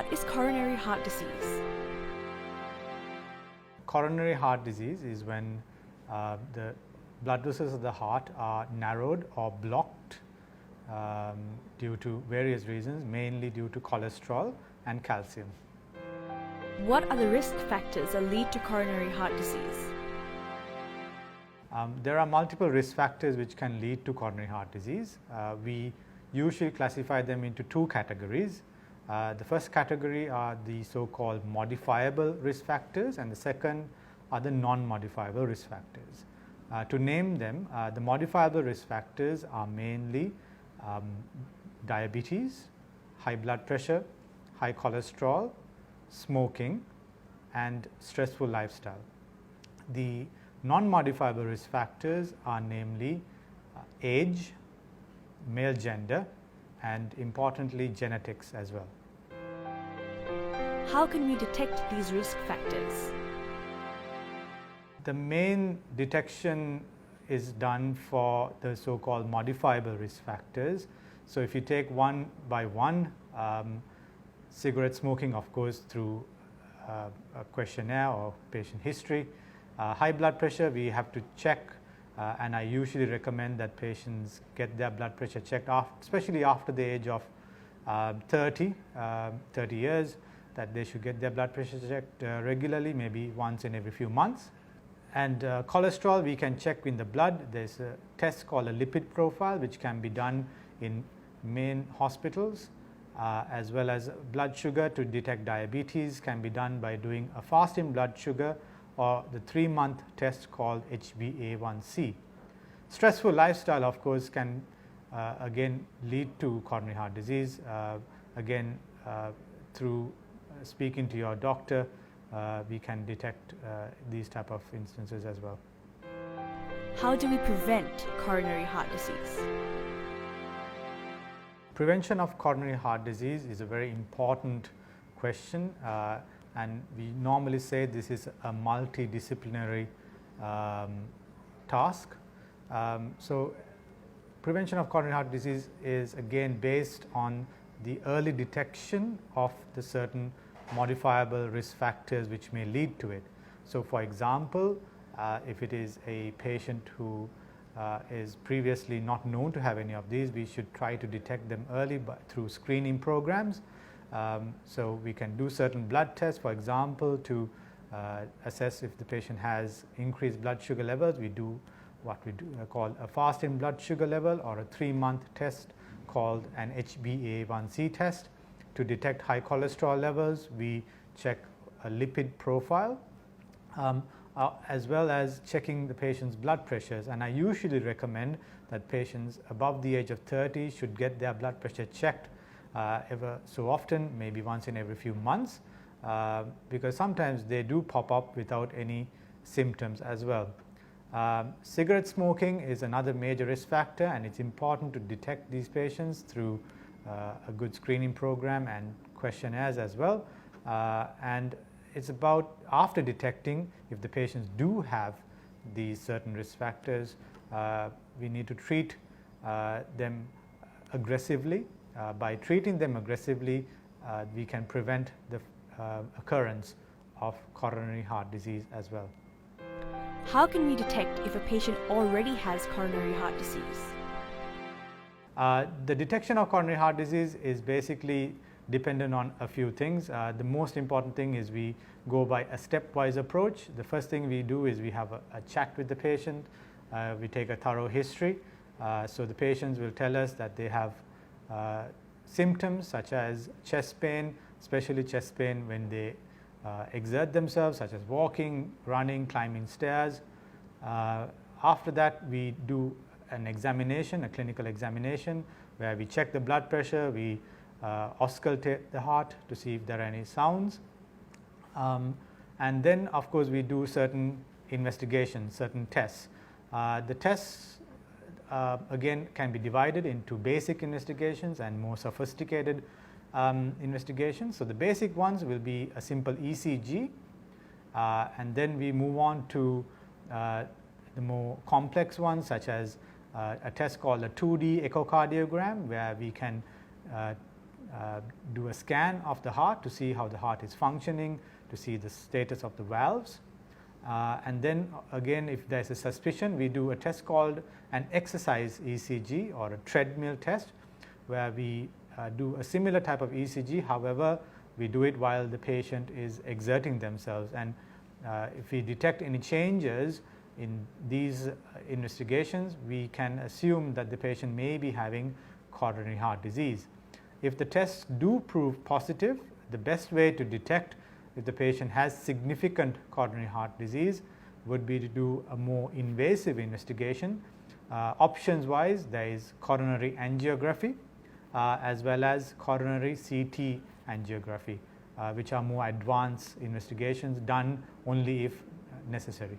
What is coronary heart disease? Coronary heart disease is when the blood vessels of the heart are narrowed or blocked due to various reasons, mainly due to cholesterol and calcium. What are the risk factors that lead to coronary heart disease? There are multiple risk factors which can lead to coronary heart disease. We usually classify them into two categories. The first category are the so-called modifiable risk factors, and the second are the non-modifiable risk factors. To name them, the modifiable risk factors are mainly diabetes, high blood pressure, high cholesterol, smoking, and stressful lifestyle. The non-modifiable risk factors are namely age, male gender, and importantly genetics as well. How can we detect these risk factors? The main detection is done for the so-called modifiable risk factors. So if you take one by one, cigarette smoking, of course, through a questionnaire or patient history. High blood pressure, we have to check, and I usually recommend that patients get their blood pressure checked, especially after the age of 30 years, that they should get their blood pressure checked regularly, maybe once in every few months. And cholesterol, we can check in the blood. There's a test called a lipid profile, which can be done in main hospitals, as well as blood sugar to detect diabetes can be done by doing a fasting blood sugar or the 3-month test called HbA1c. Stressful lifestyle, of course, can again lead to coronary heart disease, through speaking to your doctor. We can detect these type of instances as well. How do we prevent coronary heart disease? Prevention of coronary heart disease is a very important question, and we normally say this is a multidisciplinary task. So prevention of coronary heart disease is again based on the early detection of the certain modifiable risk factors which may lead to it. So for example, if it is a patient who is previously not known to have any of these, we should try to detect them early through screening programs. So we can do certain blood tests, for example, to assess if the patient has increased blood sugar levels. We do what we call a fasting blood sugar level, or a 3-month test called an HbA1c test. To detect high cholesterol levels, we check a lipid profile, as well as checking the patient's blood pressures. And I usually recommend that patients above the age of 30 should get their blood pressure checked ever so often, maybe once in every few months, because sometimes they do pop up without any symptoms as well. Cigarette smoking is another major risk factor, and it's important to detect these patients through a good screening program and questionnaires as well. And it's about, after detecting, if the patients do have these certain risk factors, we need to treat them aggressively. By treating them aggressively, we can prevent the occurrence of coronary heart disease as well. How can we detect if a patient already has coronary heart disease? The detection of coronary heart disease is basically dependent on a few things. The most important thing is we go by a stepwise approach. The first thing we do is we have a chat with the patient. We take a thorough history. So the patients will tell us that they have symptoms such as chest pain, especially chest pain when they exert themselves, such as walking, running, climbing stairs. After that, we do an examination, a clinical examination, where we check the blood pressure, we auscultate the heart to see if there are any sounds, and then of course we do certain investigations, certain tests. The tests again can be divided into basic investigations and more sophisticated investigations. So the basic ones will be a simple ECG, and then we move on to the more complex ones, such as a test called a 2D echocardiogram, where we can do a scan of the heart to see how the heart is functioning, to see the status of the valves. And then again, if there is a suspicion, we do a test called an exercise ECG or a treadmill test, where we do a similar type of ECG. However, we do it while the patient is exerting themselves, and if we detect any changes in these investigations, we can assume that the patient may be having coronary heart disease. If the tests do prove positive, the best way to detect if the patient has significant coronary heart disease would be to do a more invasive investigation. Options wise, there is coronary angiography as well as coronary CT angiography, which are more advanced investigations done only if necessary.